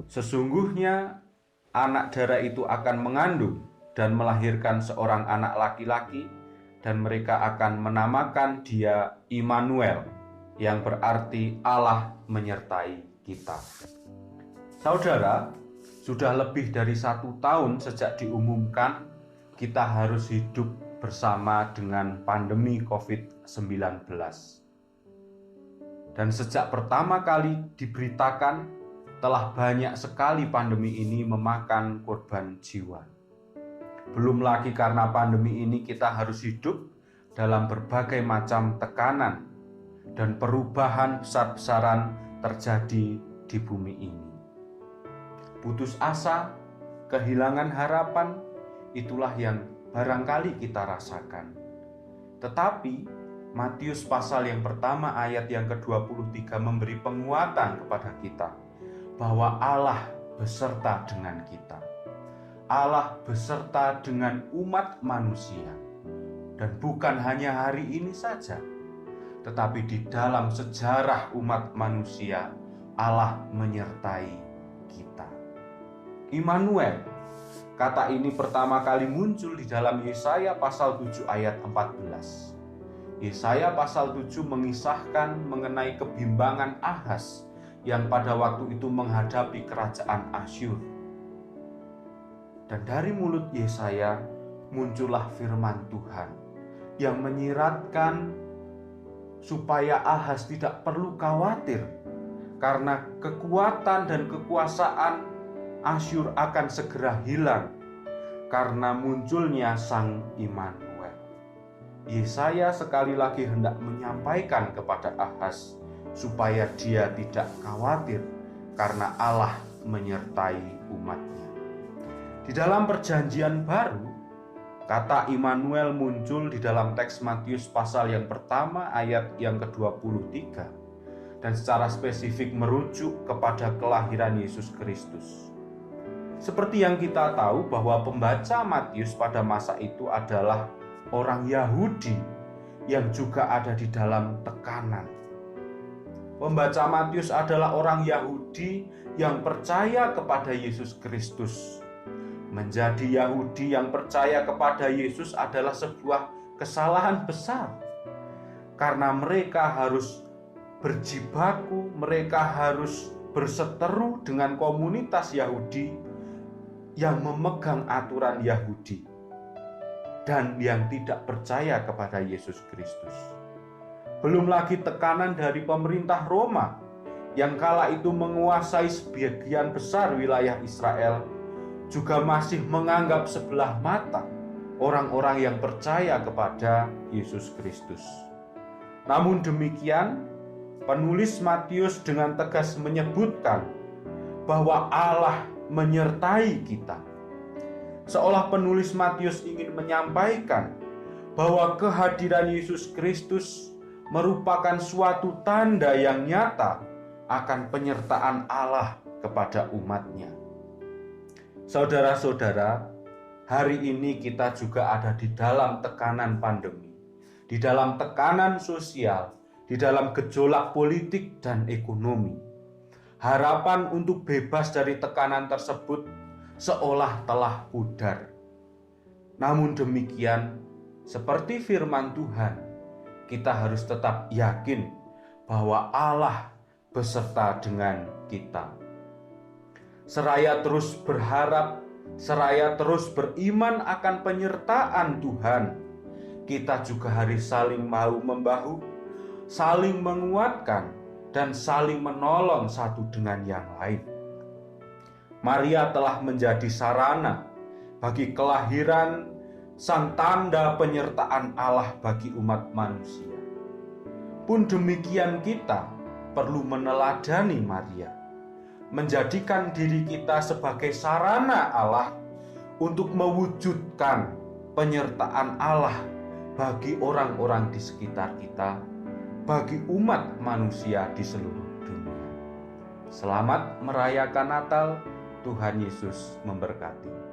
Sesungguhnya anak darah itu akan mengandung dan melahirkan seorang anak laki-laki, dan mereka akan menamakan dia Immanuel, yang berarti Allah menyertai kita. Saudara, sudah lebih dari 1 tahun sejak diumumkan kita harus hidup bersama dengan pandemi COVID-19. Dan sejak pertama kali diberitakan, telah banyak sekali pandemi ini memakan korban jiwa. Belum lagi karena pandemi ini kita harus hidup dalam berbagai macam tekanan dan perubahan besar-besaran terjadi di bumi ini. Putus asa, kehilangan harapan, itulah yang barangkali kita rasakan. Tetapi Matius pasal yang pertama ayat yang ke-23 memberi penguatan kepada kita bahwa Allah beserta dengan kita. Allah beserta dengan umat manusia. Dan bukan hanya hari ini saja, tetapi di dalam sejarah umat manusia, Allah menyertai kita. Immanuel, kata ini pertama kali muncul di dalam Yesaya pasal 7 ayat 14. Yesaya pasal 7 mengisahkan mengenai kebimbangan Ahaz yang pada waktu itu menghadapi kerajaan Asyur. Dan dari mulut Yesaya muncullah firman Tuhan yang menyiratkan supaya Ahaz tidak perlu khawatir karena kekuatan dan kekuasaan Asyur akan segera hilang karena munculnya Sang Immanuel. Yesaya sekali lagi hendak menyampaikan kepada Ahaz supaya dia tidak khawatir karena Allah menyertai umatnya. Di dalam perjanjian baru, kata Immanuel muncul di dalam teks Matius pasal yang pertama ayat yang ke-23 dan secara spesifik merujuk kepada kelahiran Yesus Kristus. Seperti yang kita tahu bahwa pembaca Matius pada masa itu adalah orang Yahudi yang juga ada di dalam tekanan. Pembaca Matius adalah orang Yahudi yang percaya kepada Yesus Kristus. Menjadi Yahudi yang percaya kepada Yesus adalah sebuah kesalahan besar. Karena mereka harus berjibaku, mereka harus berseteru dengan komunitas Yahudi yang memegang aturan Yahudi dan yang tidak percaya kepada Yesus Kristus. Belum lagi tekanan dari pemerintah Roma yang kala itu menguasai sebagian besar wilayah Israel, juga masih menganggap sebelah mata orang-orang yang percaya kepada Yesus Kristus. Namun demikian, penulis Matius dengan tegas menyebutkan bahwa Allah menyertai kita. Seolah penulis Matius ingin menyampaikan bahwa kehadiran Yesus Kristus merupakan suatu tanda yang nyata akan penyertaan Allah kepada umatnya. Saudara-saudara, hari ini kita juga ada di dalam tekanan pandemi, di dalam tekanan sosial, di dalam gejolak politik dan ekonomi. Harapan untuk bebas dari tekanan tersebut seolah telah pudar. Namun demikian, seperti firman Tuhan, kita harus tetap yakin bahwa Allah beserta dengan kita. Seraya terus berharap, seraya terus beriman akan penyertaan Tuhan, kita juga harus saling bahu-membahu, saling menguatkan, dan saling menolong satu dengan yang lain. Maria telah menjadi sarana bagi kelahiran sang tanda penyertaan Allah bagi umat manusia. Pun demikian kita perlu meneladani Maria, menjadikan diri kita sebagai sarana Allah untuk mewujudkan penyertaan Allah bagi orang-orang di sekitar kita, bagi umat manusia di seluruh dunia. Selamat merayakan Natal, Tuhan Yesus memberkati.